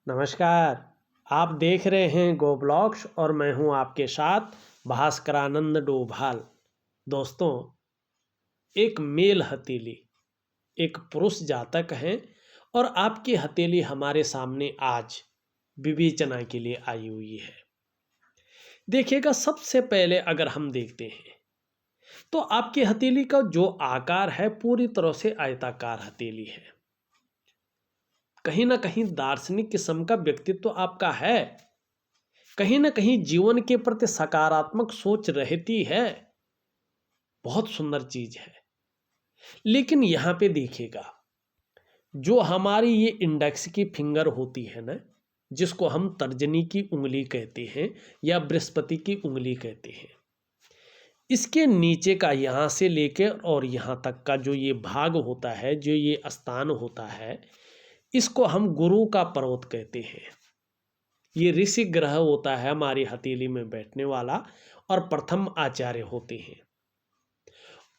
नमस्कार। आप देख रहे हैं गो ब्लॉग्स और मैं हूं आपके साथ भास्करानंद डोभाल। दोस्तों, एक मेल हथेली एक पुरुष जातक है और आपकी हथेली हमारे सामने आज विवेचना के लिए आई हुई है। देखिएगा, सबसे पहले अगर हम देखते हैं तो आपकी हथेली का जो आकार है पूरी तरह से आयताकार हथेली है। कहीं ना कहीं दार्शनिक किस्म का व्यक्तित्व आपका है, कहीं ना कहीं जीवन के प्रति सकारात्मक सोच रहती है। बहुत सुंदर चीज है। लेकिन यहां पे देखिएगा, जो हमारी ये इंडेक्स की फिंगर होती है ना, जिसको हम तर्जनी की उंगली कहते हैं या बृहस्पति की उंगली कहते हैं, इसके नीचे का यहां से लेकर और यहां तक का जो ये भाग होता है, जो ये स्थान होता है, इसको हम गुरु का पर्वत कहते हैं। ये ऋषि ग्रह होता है हमारी हथेली में बैठने वाला और प्रथम आचार्य होते हैं।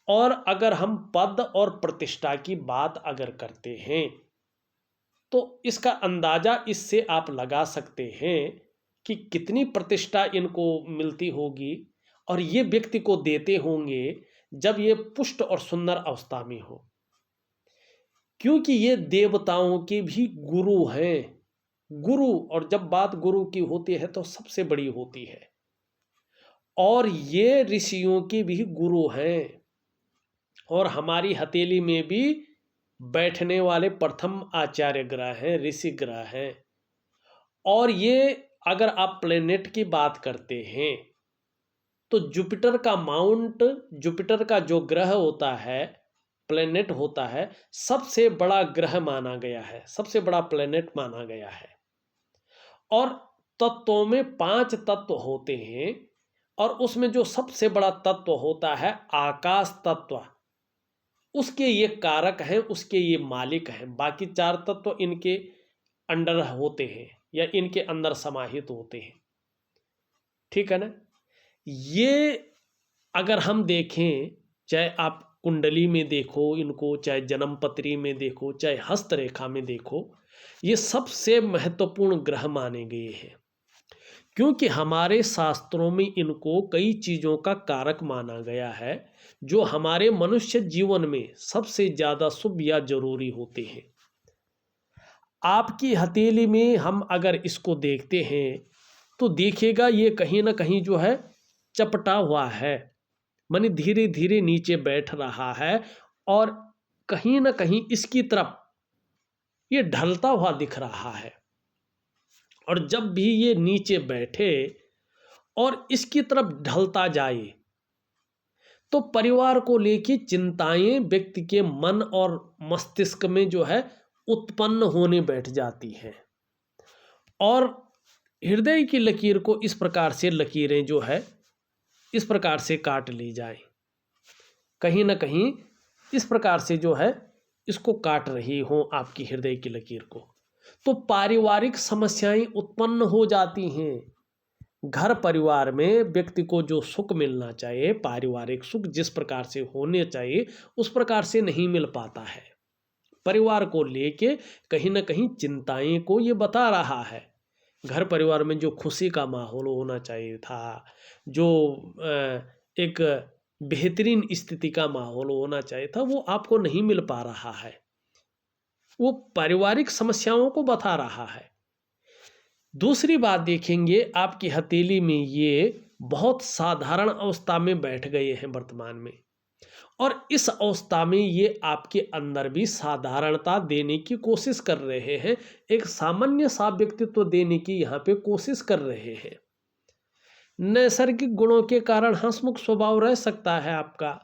और अगर हम पद और प्रतिष्ठा की बात अगर करते हैं तो इसका अंदाजा इससे आप लगा सकते हैं कि कितनी प्रतिष्ठा इनको मिलती होगी और ये व्यक्ति को देते होंगे जब ये पुष्ट और सुंदर अवस्था में हो, क्योंकि ये देवताओं के भी गुरु हैं। गुरु, और जब बात गुरु की होती है तो सबसे बड़ी होती है, और ये ऋषियों के भी गुरु हैं। और हमारी हथेली में भी बैठने वाले प्रथम आचार्य ग्रह हैं, ऋषि ग्रह हैं। और ये अगर आप प्लेनेट की बात करते हैं तो जुपिटर का माउंट, जुपिटर का जो ग्रह होता है, प्लेनेट होता है, सबसे बड़ा ग्रह माना गया है, सबसे बड़ा प्लेनेट माना गया है। और तत्वों में 5 तत्व होते हैं और उसमें जो सबसे बड़ा तत्व होता है आकाश तत्व, उसके ये कारक हैं, उसके ये मालिक हैं। बाकी 4 तत्व इनके अंडर होते हैं या इनके अंदर समाहित होते हैं। ठीक है ना। ये अगर हम देखें, चाहे आप कुंडली में देखो इनको, चाहे जन्म पत्री में देखो, चाहे हस्तरेखा में देखो, ये सबसे महत्वपूर्ण ग्रह माने गए हैं, क्योंकि हमारे शास्त्रों में इनको कई चीज़ों का कारक माना गया है जो हमारे मनुष्य जीवन में सबसे ज़्यादा शुभ या जरूरी होते हैं। आपकी हथेली में हम अगर इसको देखते हैं तो देखिएगा ये कहीं ना कहीं जो है चपटा हुआ है, माने धीरे धीरे नीचे बैठ रहा है और कहीं ना कहीं इसकी तरफ ये ढलता हुआ दिख रहा है। और जब भी ये नीचे बैठे और इसकी तरफ ढलता जाए तो परिवार को लेकर चिंताएं व्यक्ति के मन और मस्तिष्क में जो है उत्पन्न होने बैठ जाती हैं। और हृदय की लकीर को इस प्रकार से लकीरें जो है इस प्रकार से काट ली जाए, कहीं ना कहीं इस प्रकार से जो है इसको काट रही हो आपकी हृदय की लकीर को, तो पारिवारिक समस्याएं उत्पन्न हो जाती हैं। घर परिवार में व्यक्ति को जो सुख मिलना चाहिए, पारिवारिक सुख जिस प्रकार से होने चाहिए उस प्रकार से नहीं मिल पाता है। परिवार को लेके कहीं ना कहीं चिंताएं को ये बता रहा है। घर परिवार में जो खुशी का माहौल होना चाहिए था, जो एक बेहतरीन स्थिति का माहौल होना चाहिए था, वो आपको नहीं मिल पा रहा है। वो पारिवारिक समस्याओं को बता रहा है। दूसरी बात देखेंगे, आपकी हथेली में ये बहुत साधारण अवस्था में बैठ गए हैं वर्तमान में, और इस अवस्था में ये आपके अंदर भी साधारणता देने की कोशिश कर रहे हैं, एक सामान्य सा व्यक्तित्व देने की यहाँ पे कोशिश कर रहे हैं। नैसर्गिक गुणों के कारण हंसमुख स्वभाव रह सकता है आपका,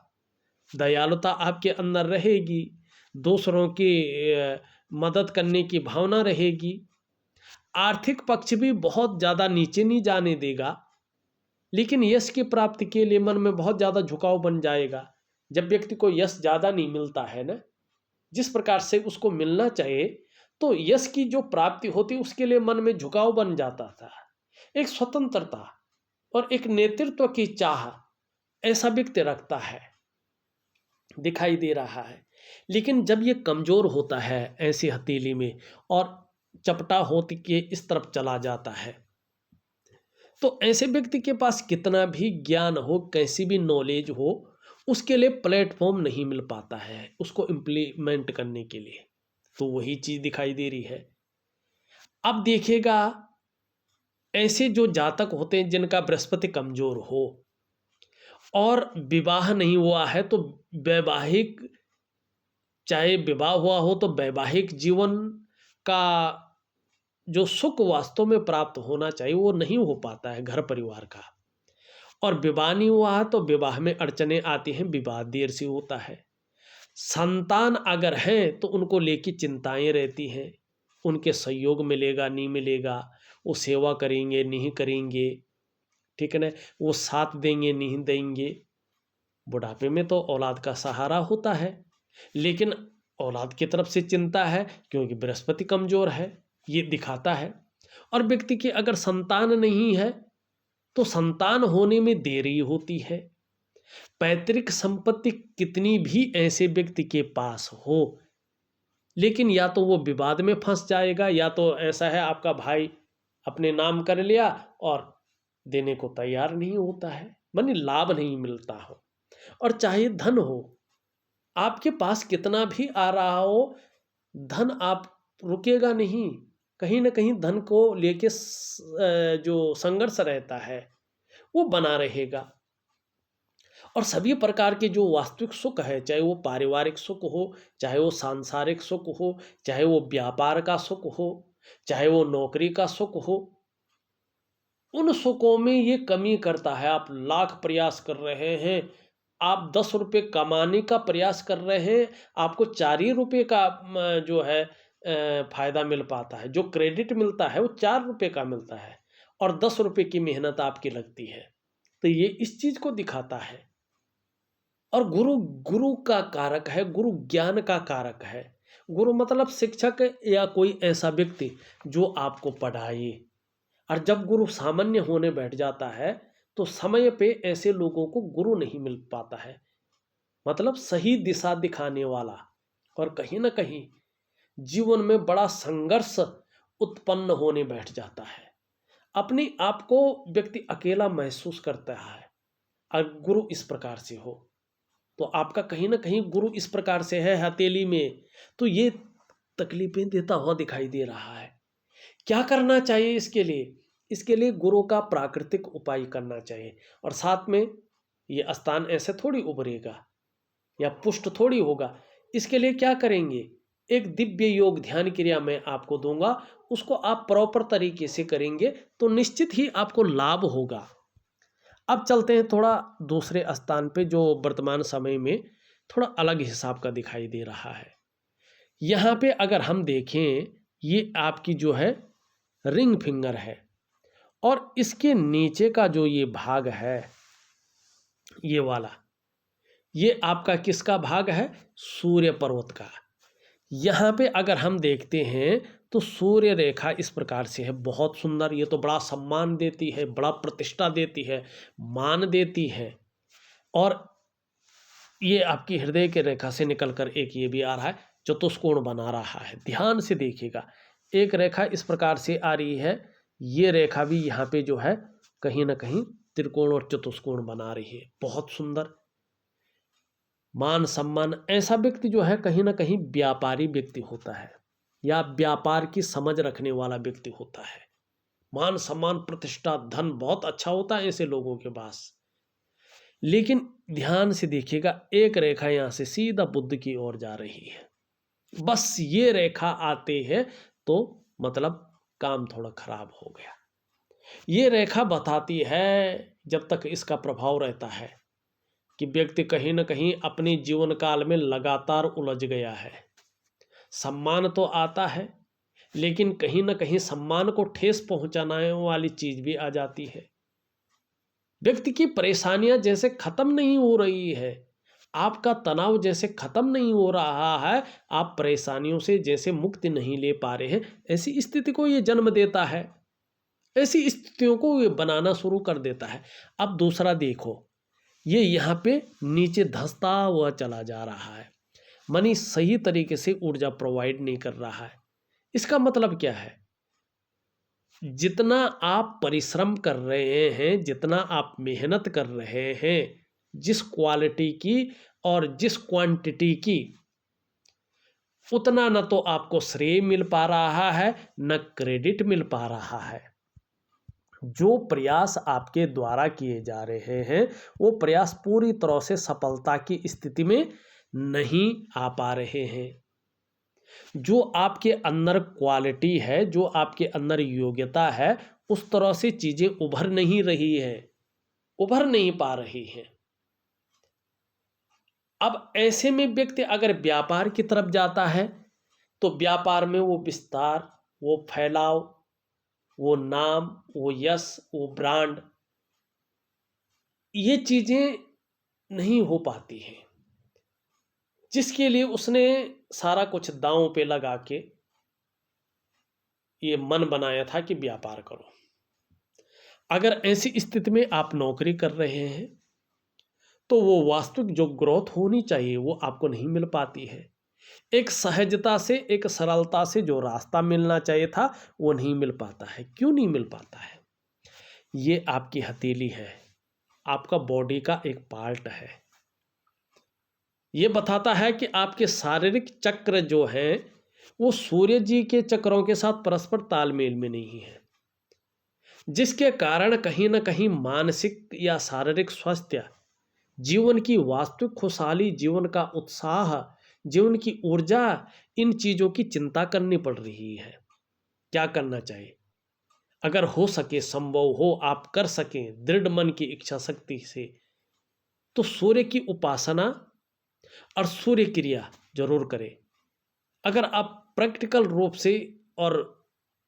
दयालुता आपके अंदर रहेगी, दूसरों की मदद करने की भावना रहेगी। आर्थिक पक्ष भी बहुत ज़्यादा नीचे नहीं जाने देगा, लेकिन यश की प्राप्ति के लिए मन में बहुत ज़्यादा झुकाव बन जाएगा। जब व्यक्ति को यश ज़्यादा नहीं मिलता है ना, जिस प्रकार से उसको मिलना चाहिए, तो यश की जो प्राप्ति होती उसके लिए मन में झुकाव बन जाता था। एक स्वतंत्रता और एक नेतृत्व की चाह ऐसा व्यक्ति रखता है, दिखाई दे रहा है। लेकिन जब ये कमज़ोर होता है ऐसी हथेली में और चपटा होते के इस तरफ चला जाता है। तो ऐसे व्यक्ति के पास कितना भी ज्ञान हो, कैसी भी नॉलेज हो, उसके लिए प्लेटफॉर्म नहीं मिल पाता है उसको इम्प्लीमेंट करने के लिए। तो वही चीज दिखाई दे रही है। अब देखिएगा, ऐसे जो जातक होते हैं जिनका बृहस्पति कमजोर हो और विवाह नहीं हुआ है, तो वैवाहिक, चाहे विवाह हुआ हो तो वैवाहिक जीवन का जो सुख वास्तव में प्राप्त होना चाहिए वो नहीं हो पाता है घर परिवार का। और विवाह नहीं हुआ है तो विवाह में अड़चने आती हैं, विवाह देर से होता है। संतान अगर हैं तो उनको लेके चिंताएं रहती हैं, उनके सहयोग मिलेगा नहीं मिलेगा, वो सेवा करेंगे नहीं करेंगे, ठीक है ना, वो साथ देंगे नहीं देंगे। बुढ़ापे में तो औलाद का सहारा होता है, लेकिन औलाद की तरफ से चिंता है क्योंकि बृहस्पति कमजोर है, ये दिखाता है। और व्यक्ति की अगर संतान नहीं है तो संतान होने में देरी होती है। पैतृक संपत्ति कितनी भी ऐसे व्यक्ति के पास हो, लेकिन या तो वो विवाद में फंस जाएगा, या तो ऐसा है आपका भाई अपने नाम कर लिया और देने को तैयार नहीं होता है, माने लाभ नहीं मिलता हो। और चाहे धन हो, आपके पास कितना भी आ रहा हो, धन आप रुकेगा नहीं, कहीं ना कहीं धन को लेके जो संघर्ष रहता है वो बना रहेगा। और सभी प्रकार के जो वास्तविक सुख है, चाहे वो पारिवारिक सुख हो, चाहे वो सांसारिक सुख हो, चाहे वो व्यापार का सुख हो, चाहे वो नौकरी का सुख हो, उन सुखों में ये कमी करता है। आप लाख प्रयास कर रहे हैं, आप 10 रुपये कमाने का प्रयास कर रहे हैं, आपको 4 ही रुपये का जो है फायदा मिल पाता है। जो क्रेडिट मिलता है वो 4 रुपये का मिलता है और 10 रुपये की मेहनत आपकी लगती है। तो ये इस चीज को दिखाता है। और गुरु गुरु का कारक है, गुरु ज्ञान का कारक है। गुरु मतलब शिक्षक या कोई ऐसा व्यक्ति जो आपको पढ़ाए। और जब गुरु सामान्य होने बैठ जाता है तो समय पे ऐसे लोगों को गुरु नहीं मिल पाता है, मतलब सही दिशा दिखाने वाला। और कहीं ना कहीं जीवन में बड़ा संघर्ष उत्पन्न होने बैठ जाता है, अपने आप को व्यक्ति अकेला महसूस करता है। और गुरु इस प्रकार से हो तो आपका कहीं ना कहीं गुरु इस प्रकार से है हथेली में, तो ये तकलीफें देता हुआ दिखाई दे रहा है। क्या करना चाहिए इसके लिए? इसके लिए गुरु का प्राकृतिक उपाय करना चाहिए। और साथ में ये स्थान ऐसे थोड़ी उभरेगा या पुष्ट थोड़ी होगा। इसके लिए क्या करेंगे? एक दिव्य योग ध्यान क्रिया मैं आपको दूंगा, उसको आप प्रॉपर तरीके से करेंगे तो निश्चित ही आपको लाभ होगा। अब चलते हैं थोड़ा दूसरे स्थान पे जो वर्तमान समय में थोड़ा अलग हिसाब का दिखाई दे रहा है। यहाँ पे अगर हम देखें, ये आपकी जो है रिंग फिंगर है और इसके नीचे का जो ये भाग है, ये वाला, ये आपका किसका भाग है? सूर्य पर्वत का। यहाँ पे अगर हम देखते हैं तो सूर्य रेखा इस प्रकार से है, बहुत सुंदर। ये तो बड़ा सम्मान देती है, बड़ा प्रतिष्ठा देती है, मान देती है। और ये आपकी हृदय के रेखा से निकलकर एक ये भी आ रहा है, चतुष्कोण बना रहा है। ध्यान से देखिएगा, एक रेखा इस प्रकार से आ रही है, ये रेखा भी यहाँ पे जो है कहीं ना कहीं त्रिकोण और चतुष्कोण बना रही है। बहुत सुंदर मान सम्मान। ऐसा व्यक्ति जो है कहीं ना कहीं व्यापारी व्यक्ति होता है या व्यापार की समझ रखने वाला व्यक्ति होता है। मान सम्मान प्रतिष्ठा धन बहुत अच्छा होता है ऐसे लोगों के पास। लेकिन ध्यान से देखिएगा, एक रेखा यहाँ से सीधा बुध की ओर जा रही है। बस ये रेखा आते हैं तो मतलब काम थोड़ा खराब हो गया। ये रेखा बताती है, जब तक इसका प्रभाव रहता है, कि व्यक्ति कहीं ना कहीं अपने जीवन काल में लगातार उलझ गया है। सम्मान तो आता है लेकिन कहीं ना कहीं सम्मान को ठेस पहुंचाने वाली चीज भी आ जाती है। व्यक्ति की परेशानियां जैसे खत्म नहीं हो रही है, आपका तनाव जैसे खत्म नहीं हो रहा है, आप परेशानियों से जैसे मुक्ति नहीं ले पा रहे हैं, ऐसी स्थिति को ये जन्म देता है, ऐसी स्थितियों को ये बनाना शुरू कर देता है। अब दूसरा देखो, ये यहाँ पे नीचे धंसता हुआ चला जा रहा है, मानी सही तरीके से ऊर्जा प्रोवाइड नहीं कर रहा है। इसका मतलब क्या है? जितना आप परिश्रम कर रहे हैं, जितना आप मेहनत कर रहे हैं, जिस क्वालिटी की और जिस क्वांटिटी की, उतना न तो आपको श्रेय मिल पा रहा है, न क्रेडिट मिल पा रहा है। जो प्रयास आपके द्वारा किए जा रहे हैं, वो प्रयास पूरी तरह से सफलता की स्थिति में नहीं आ पा रहे हैं। जो आपके अंदर क्वालिटी है, जो आपके अंदर योग्यता है, उस तरह से चीज़ें उभर नहीं रही है, उभर नहीं पा रही हैं। अब ऐसे में व्यक्ति अगर व्यापार की तरफ जाता है, तो व्यापार में वो विस्तार, वो फैलाव, वो नाम, वो यश, वो ब्रांड, ये चीज़ें नहीं हो पाती हैं, जिसके लिए उसने सारा कुछ दांव पे लगा के ये मन बनाया था कि व्यापार करो। अगर ऐसी स्थिति में आप नौकरी कर रहे हैं, तो वो वास्तविक जो ग्रोथ होनी चाहिए वो आपको नहीं मिल पाती है। एक सहजता से, एक सरलता से जो रास्ता मिलना चाहिए था, वो नहीं मिल पाता है। क्यों नहीं मिल पाता है? ये आपकी हथेली है, आपका बॉडी का एक पार्ट है। ये बताता है कि आपके शारीरिक चक्र जो हैं, वो सूर्य जी के चक्रों के साथ परस्पर तालमेल में नहीं है, जिसके कारण कहीं ना कहीं मानसिक या शारीरिक स्वास्थ्य, जीवन की वास्तविक खुशहाली, जीवन का उत्साह, जीवन की ऊर्जा, इन चीज़ों की चिंता करनी पड़ रही है। क्या करना चाहिए? अगर हो सके, संभव हो, आप कर सकें दृढ़ मन की इच्छा शक्ति से, तो सूर्य की उपासना और सूर्य क्रिया जरूर करें। अगर आप प्रैक्टिकल रूप से और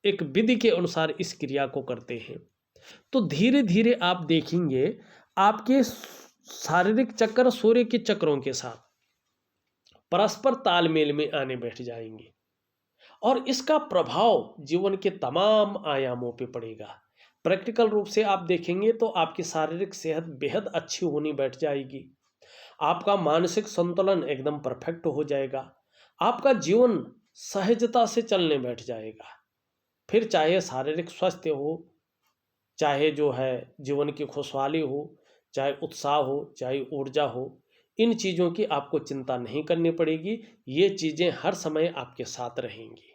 एक विधि के अनुसार इस क्रिया को करते हैं, तो धीरे धीरे आप देखेंगे आपके शारीरिक चक्र सूर्य के चक्रों के साथ परस्पर तालमेल में आने बैठ जाएंगे, और इसका प्रभाव जीवन के तमाम आयामों पे पड़ेगा। प्रैक्टिकल रूप से आप देखेंगे तो आपकी शारीरिक सेहत बेहद अच्छी होनी बैठ जाएगी, आपका मानसिक संतुलन एकदम परफेक्ट हो जाएगा, आपका जीवन सहजता से चलने बैठ जाएगा। फिर चाहे शारीरिक स्वास्थ्य हो, चाहे जो है जीवन की खुशहाली हो, चाहे उत्साह हो, चाहे ऊर्जा हो, इन चीज़ों की आपको चिंता नहीं करनी पड़ेगी। ये चीज़ें हर समय आपके साथ रहेंगी,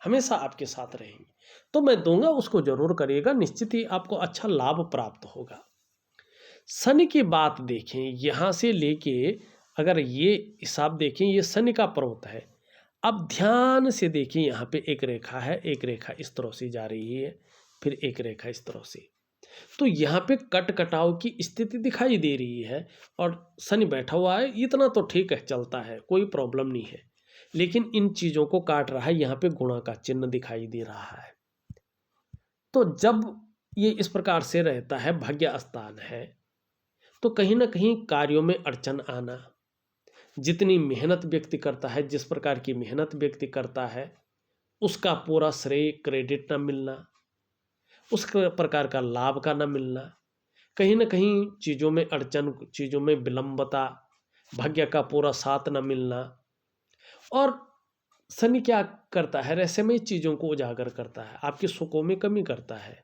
हमेशा आपके साथ रहेंगी। तो मैं दूंगा, उसको जरूर करिएगा, निश्चित ही आपको अच्छा लाभ प्राप्त होगा। शनि की बात देखें, यहाँ से लेके अगर ये हिसाब देखें, ये शनि का पर्वत है। अब ध्यान से देखिए, यहाँ पे एक रेखा है, एक रेखा इस तरह से जा रही है, फिर एक रेखा इस तरह से, तो यहाँ पे कट कटाव की स्थिति दिखाई दे रही है, और शनि बैठा हुआ है। इतना तो ठीक है, चलता है, कोई प्रॉब्लम नहीं है, लेकिन इन चीज़ों को काट रहा है। यहाँ पे गुणा का चिन्ह दिखाई दे रहा है। तो जब ये इस प्रकार से रहता है, भाग्य स्थान है, तो कहीं ना कहीं कार्यों में अड़चन आना, जितनी मेहनत व्यक्ति करता है, जिस प्रकार की मेहनत व्यक्ति करता है, उसका पूरा श्रेय क्रेडिट न मिलना, उस प्रकार का लाभ का न मिलना, कहीं ना कहीं चीज़ों में अड़चन, चीज़ों में विलंबता, भाग्य का पूरा साथ न मिलना। और शनि क्या करता है? रहस्यमय चीज़ों को उजागर करता है, आपके सुखों में कमी करता है,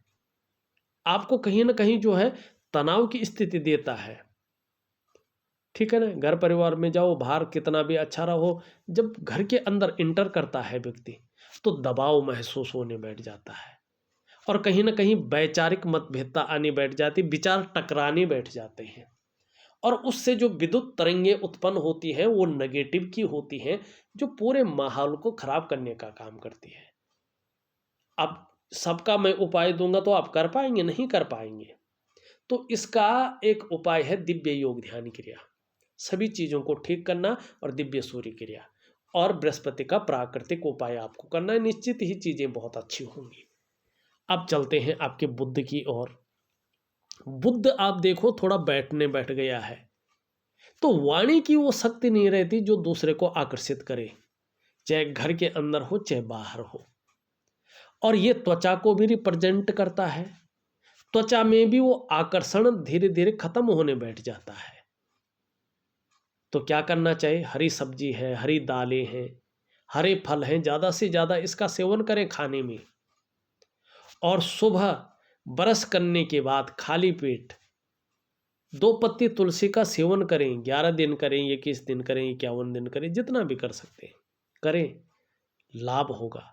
आपको कहीं ना कहीं जो है तनाव की स्थिति देता है। ठीक है ना? घर परिवार में जाओ, बाहर कितना भी अच्छा रहो, जब घर के अंदर इंटर करता है व्यक्ति, तो दबाव महसूस होने बैठ जाता है, और कहीं ना कहीं वैचारिक मतभेदता आने बैठ जाती, विचार टकराने बैठ जाते हैं, और उससे जो विद्युत तरंगें उत्पन्न होती हैं, वो नेगेटिव की होती हैं, जो पूरे माहौल को खराब करने का काम करती है। अब सबका मैं उपाय दूंगा तो आप कर पाएंगे? नहीं कर पाएंगे। तो इसका एक उपाय है दिव्य योग ध्यान क्रिया, सभी चीज़ों को ठीक करना, और दिव्य सूर्य क्रिया, और बृहस्पति का प्राकृतिक उपाय आपको करना है। निश्चित ही चीज़ें बहुत अच्छी होंगी। अब चलते हैं आपके बुध की ओर। बुध आप देखो थोड़ा बैठ गया है, तो वाणी की वो शक्ति नहीं रहती जो दूसरे को आकर्षित करे, चाहे घर के अंदर हो चाहे बाहर हो। और ये त्वचा को भी रिप्रेजेंट करता है, त्वचा में भी वो आकर्षण धीरे धीरे खत्म होने बैठ जाता है। तो क्या करना चाहिए? हरी सब्जी है, हरी दालें हैं, हरे फल हैं, ज़्यादा से ज़्यादा इसका सेवन करें खाने में। और सुबह ब्रश करने के बाद खाली पेट 2 पत्ती तुलसी का सेवन करें। 11 दिन करें, 21 दिन करें, 51 दिन करें, जितना भी कर सकते हैं करें, लाभ होगा।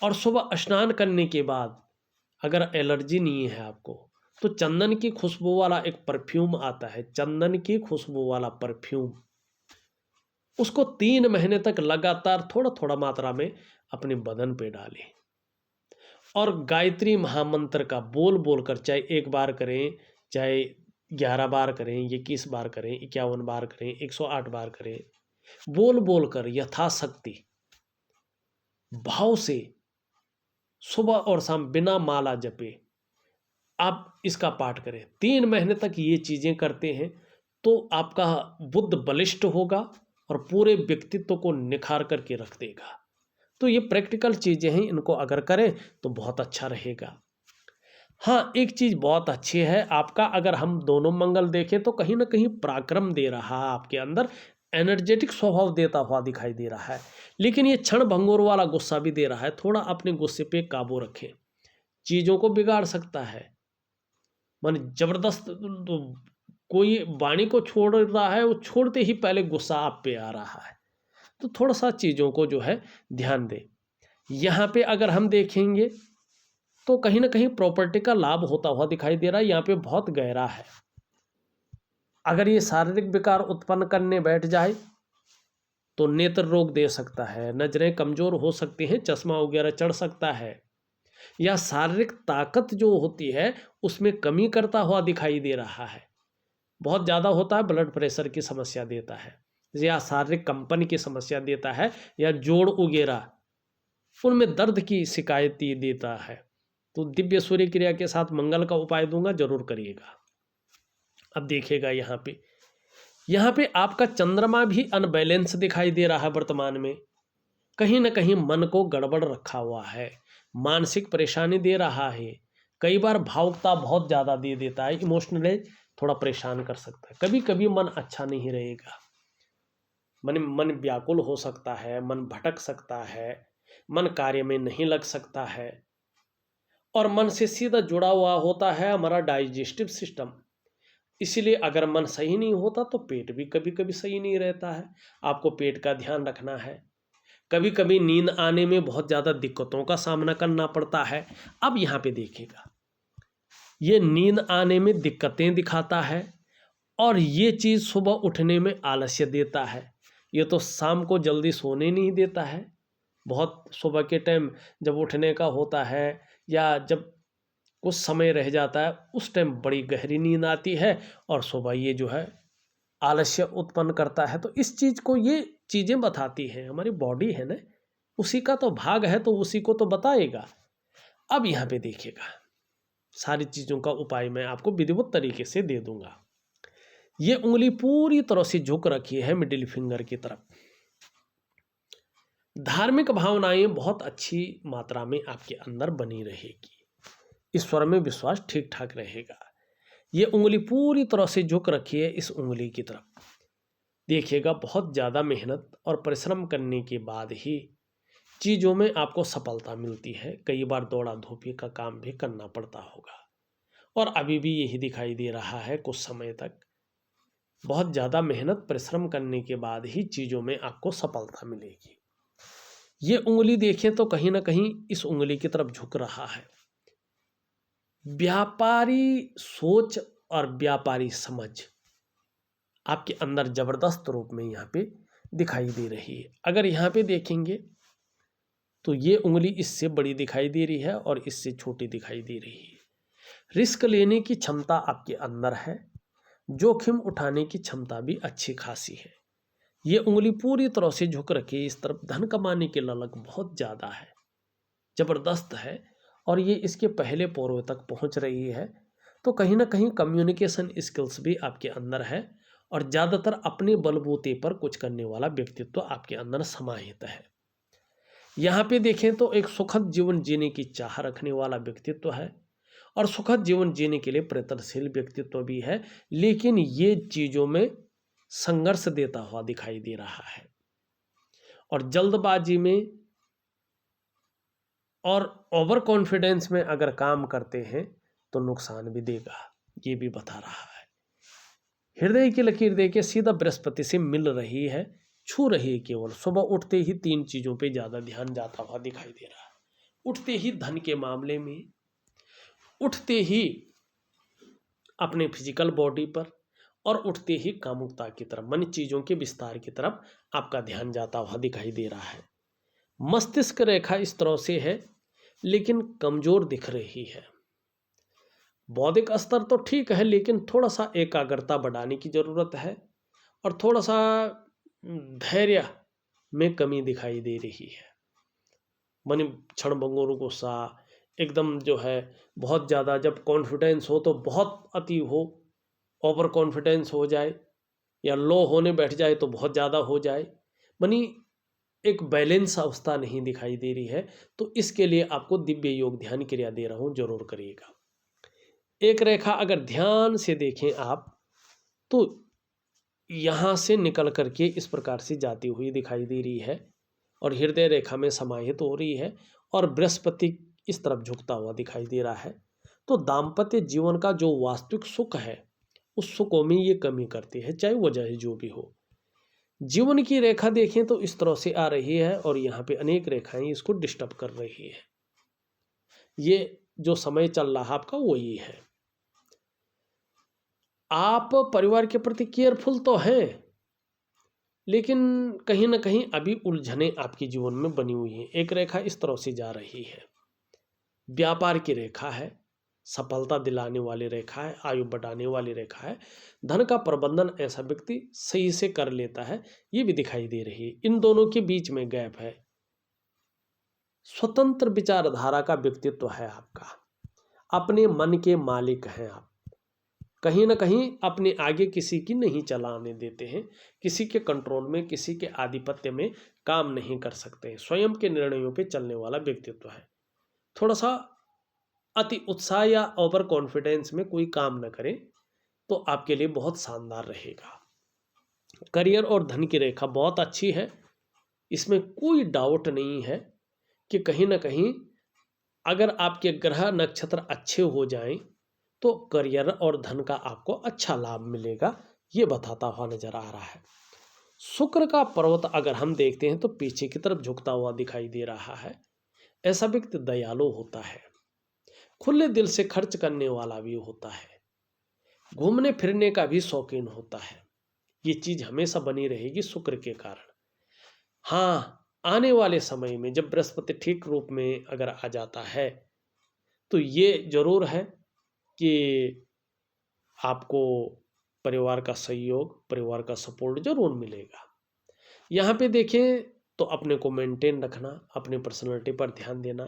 और सुबह स्नान करने के बाद अगर एलर्जी नहीं है आपको, तो चंदन की खुशबू वाला एक परफ्यूम आता है, चंदन की खुशबू वाला परफ्यूम, उसको 3 महीने तक लगातार थोड़ा थोड़ा मात्रा में अपने बदन पे डालें। और गायत्री महामंत्र का बोल बोल कर, चाहे 1 बार करें, चाहे 11 बार करें, 21 बार करें, 51 बार करें, 108 बार करें, बोल बोल कर यथाशक्ति भाव से सुबह और शाम बिना माला जपे आप इसका पाठ करें। 3 महीने तक ये चीज़ें करते हैं तो आपका बुद्ध बलिष्ठ होगा और पूरे व्यक्तित्व को निखार करके रख देगा। तो ये प्रैक्टिकल चीज़ें हैं, इनको अगर करें तो बहुत अच्छा रहेगा। हाँ, एक चीज़ बहुत अच्छी है आपका, अगर हम दोनों मंगल देखें तो कहीं ना कहीं पराक्रम दे रहा है आपके अंदर, एनर्जेटिक स्वभाव देता हुआ दिखाई दे रहा है। लेकिन ये क्षण भंगुर वाला गुस्सा भी दे रहा है। थोड़ा अपने गुस्से पे काबू रखें, चीज़ों को बिगाड़ सकता है। मन जबरदस्त तो कोई वाणी को छोड़ रहा है, वो छोड़ते ही पहले गुस्सा आप पे आ रहा है। तो थोड़ा सा चीज़ों को जो है ध्यान दें। यहाँ पे अगर हम देखेंगे तो कहीं ना कहीं प्रॉपर्टी का लाभ होता हुआ दिखाई दे रहा है। यहाँ पे बहुत गहरा है। अगर ये शारीरिक विकार उत्पन्न करने बैठ जाए तो नेत्र रोग दे सकता है, नजरें कमजोर हो सकती हैं, चश्मा वगैरह चढ़ सकता है, या शारीरिक ताकत जो होती है उसमें कमी करता हुआ दिखाई दे रहा है। बहुत ज़्यादा होता है, ब्लड प्रेशर की समस्या देता है, या शारीरिक कंपन की समस्या देता है, या जोड़ वगैरह उनमें दर्द की शिकायत देता है। तो दिव्य सूर्य क्रिया के साथ मंगल का उपाय दूंगा, जरूर करिएगा। अब देखिएगा यहाँ पे आपका चंद्रमा भी अनबैलेंस दिखाई दे रहा है वर्तमान में। कहीं ना कहीं मन को गड़बड़ रखा हुआ है, मानसिक परेशानी दे रहा है। कई बार भावुकता बहुत ज़्यादा दे देता है, इमोशनली थोड़ा परेशान कर सकता है। कभी कभी मन अच्छा नहीं रहेगा, मन व्याकुल हो सकता है, मन भटक सकता है, मन कार्य में नहीं लग सकता है। और मन से सीधा जुड़ा हुआ होता है हमारा डाइजेस्टिव सिस्टम। इसीलिए अगर मन सही नहीं होता तो पेट भी कभी कभी सही नहीं रहता है। आपको पेट का ध्यान रखना है। कभी कभी नींद आने में बहुत ज़्यादा दिक्कतों का सामना करना पड़ता है। अब यहाँ पे देखिएगा, ये नींद आने में दिक्कतें दिखाता है और ये चीज़ सुबह उठने में आलस्य देता है। ये तो शाम को जल्दी सोने नहीं देता है। बहुत सुबह के टाइम जब उठने का होता है या जब कुछ समय रह जाता है, उस टाइम बड़ी गहरी नींद आती है और सुबह ये जो है आलस्य उत्पन्न करता है। तो इस चीज़ को ये चीज़ें बताती हैं, हमारी बॉडी है ना, उसी का तो भाग है, तो उसी को तो बताएगा। अब यहाँ पे देखिएगा, सारी चीज़ों का उपाय मैं आपको विधिवत तरीके से दे दूंगा। ये उंगली पूरी तरह से झुक रखी है मिडिल फिंगर की तरफ। धार्मिक भावनाएं बहुत अच्छी मात्रा में आपके अंदर बनी रहेगी, ईश्वर में विश्वास ठीक ठाक रहेगा। ये उंगली पूरी तरह से झुक रखी है इस उंगली की तरफ। देखिएगा, बहुत ज़्यादा मेहनत और परिश्रम करने के बाद ही चीज़ों में आपको सफलता मिलती है। कई बार दौड़ा धूपी का काम भी करना पड़ता होगा और अभी भी यही दिखाई दे रहा है। कुछ समय तक बहुत ज़्यादा मेहनत परिश्रम करने के बाद ही चीज़ों में आपको सफलता मिलेगी। ये उंगली देखें तो कहीं ना कहीं इस उंगली की तरफ झुक रहा है। व्यापारी सोच और व्यापारी समझ आपके अंदर जबरदस्त रूप में यहाँ पे दिखाई दे रही है। अगर यहाँ पे देखेंगे तो ये उंगली इससे बड़ी दिखाई दे रही है और इससे छोटी दिखाई दे रही है। रिस्क लेने की क्षमता आपके अंदर है, जोखिम उठाने की क्षमता भी अच्छी खासी है। ये उंगली पूरी तरह से झुक रखी इस तरफ। धन कमाने की ललक बहुत ज़्यादा है, ज़बरदस्त है और ये इसके पहले पोरों तक पहुंच रही है। तो कहीं ना कहीं कम्युनिकेशन स्किल्स भी आपके अंदर है और ज़्यादातर अपने बलबूते पर कुछ करने वाला व्यक्तित्व आपके अंदर समाहित है। यहाँ पे देखें तो एक सुखद जीवन जीने की चाह रखने वाला व्यक्तित्व है और सुखद जीवन जीने के लिए प्रयत्नशील व्यक्तित्व भी है। लेकिन ये चीज़ों में संघर्ष देता हुआ दिखाई दे रहा है और जल्दबाजी में और ओवर कॉन्फिडेंस में अगर काम करते हैं तो नुकसान भी देगा, ये भी बता रहा है। हृदय की लकीर देखिए सीधा बृहस्पति से मिल रही है, छू रही है केवल। सुबह उठते ही 3 चीजों पे ज्यादा ध्यान जाता हुआ दिखाई दे रहा है। उठते ही धन के मामले में, उठते ही अपने फिजिकल बॉडी पर, और उठते ही कामुकता की तरफ, मन चीजों के विस्तार की तरफ आपका ध्यान जाता हुआ दिखाई दे रहा है। मस्तिष्क रेखा इस तरह से है लेकिन कमजोर दिख रही है। बौद्धिक स्तर तो ठीक है लेकिन थोड़ा सा एकाग्रता बढ़ाने की जरूरत है और थोड़ा सा धैर्य में कमी दिखाई दे रही है। मानी क्षण भंगुर गुस्सा, एकदम जो है बहुत ज़्यादा, जब कॉन्फिडेंस हो तो बहुत अति हो, ओवर कॉन्फिडेंस हो जाए, या लो होने बैठ जाए तो बहुत ज़्यादा हो जाए, मानी एक बैलेंस अवस्था नहीं दिखाई दे रही है। तो इसके लिए आपको दिव्य योग ध्यान क्रिया दे रहा हूँ, जरूर करिएगा। एक रेखा अगर ध्यान से देखें आप तो यहाँ से निकल करके इस प्रकार से जाती हुई दिखाई दे रही है और हृदय रेखा में समाहित हो रही है और बृहस्पति इस तरफ झुकता हुआ दिखाई दे रहा है। तो दाम्पत्य जीवन का जो वास्तविक सुख है उस सुखों में ये कमी करती है, चाहे वजह जो भी हो। जीवन की रेखा देखें तो इस तरह से आ रही है और यहाँ पे अनेक रेखाएं इसको डिस्टर्ब कर रही है। ये जो समय चल रहा आपका वो ये है। आप परिवार के प्रति केयरफुल तो हैं लेकिन कहीं ना कहीं अभी उलझने आपके जीवन में बनी हुई हैं। एक रेखा इस तरह से जा रही है, व्यापार की रेखा है, सफलता दिलाने वाली रेखा है, आयु बढ़ाने वाली रेखा है। धन का प्रबंधन ऐसा व्यक्ति सही से कर लेता है, ये भी दिखाई दे रही है। इन दोनों के बीच में गैप है। स्वतंत्र विचारधारा का व्यक्तित्व है आपका, अपने मन के मालिक हैं आप। कहीं ना कहीं अपने आगे किसी की नहीं चलाने देते हैं, किसी के कंट्रोल में, किसी के आधिपत्य में काम नहीं कर सकते हैं। स्वयं के निर्णयों पे चलने वाला व्यक्तित्व है। थोड़ा सा अति उत्साह या ओवर कॉन्फिडेंस में कोई काम न करें तो आपके लिए बहुत शानदार रहेगा। करियर और धन की रेखा बहुत अच्छी है, इसमें कोई डाउट नहीं है कि कहीं ना कहीं अगर आपके ग्रह नक्षत्र अच्छे हो जाएं तो करियर और धन का आपको अच्छा लाभ मिलेगा, ये बताता हुआ नजर आ रहा है। शुक्र का पर्वत अगर हम देखते हैं तो पीछे की तरफ झुकता हुआ दिखाई दे रहा है। ऐसा व्यक्ति दयालु होता है, खुले दिल से खर्च करने वाला भी होता है, घूमने फिरने का भी शौकीन होता है। ये चीज हमेशा बनी रहेगी शुक्र के कारण। हाँ, आने वाले समय में जब बृहस्पति ठीक रूप में अगर आ जाता है तो ये जरूर है कि आपको परिवार का सहयोग, परिवार का सपोर्ट जरूर मिलेगा। यहाँ पे देखें तो अपने को मेंटेन रखना, अपने पर्सनालिटी पर ध्यान देना,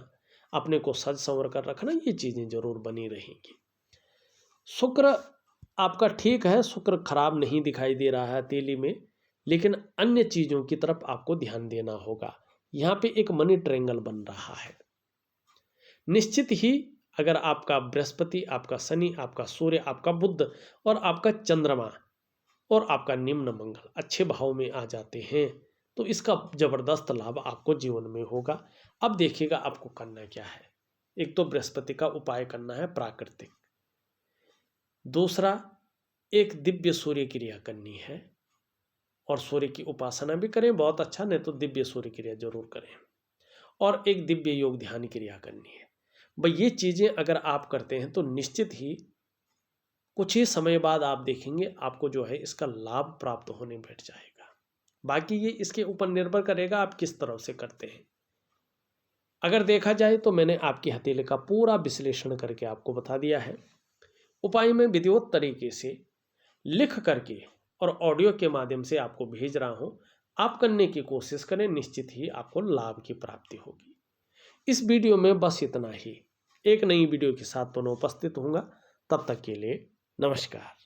अपने को सज संवर कर रखना, ये चीज़ें जरूर बनी रहेंगी। शुक्र आपका ठीक है, शुक्र खराब नहीं दिखाई दे रहा है तीली में, लेकिन अन्य चीज़ों की तरफ आपको ध्यान देना होगा। यहाँ पे एक मनी ट्रायंगल बन रहा है। निश्चित ही अगर आपका बृहस्पति, आपका शनि, आपका सूर्य, आपका बुध और आपका चंद्रमा और आपका निम्न मंगल अच्छे भाव में आ जाते हैं तो इसका जबरदस्त लाभ आपको जीवन में होगा। अब देखिएगा आपको करना क्या है। एक तो बृहस्पति का उपाय करना है प्राकृतिक, दूसरा एक दिव्य सूर्य क्रिया करनी है और सूर्य की उपासना भी करें, बहुत अच्छा, नहीं तो दिव्य सूर्य क्रिया जरूर करें, और एक दिव्य योग ध्यान क्रिया करनी है। भाई ये चीज़ें अगर आप करते हैं तो निश्चित ही कुछ ही समय बाद आप देखेंगे आपको जो है इसका लाभ प्राप्त होने बैठ जाएगा। बाकी ये इसके ऊपर निर्भर करेगा आप किस तरह से करते हैं। अगर देखा जाए तो मैंने आपकी हथेली का पूरा विश्लेषण करके आपको बता दिया है। उपाय में विधिवत तरीके से लिख करके और ऑडियो के माध्यम से आपको भेज रहा हूं। आप करने की कोशिश करें, निश्चित ही आपको लाभ की प्राप्ति होगी। इस वीडियो में बस इतना ही। एक नई वीडियो के साथ पुनः उपस्थित होऊंगा, तब तक के लिए नमस्कार।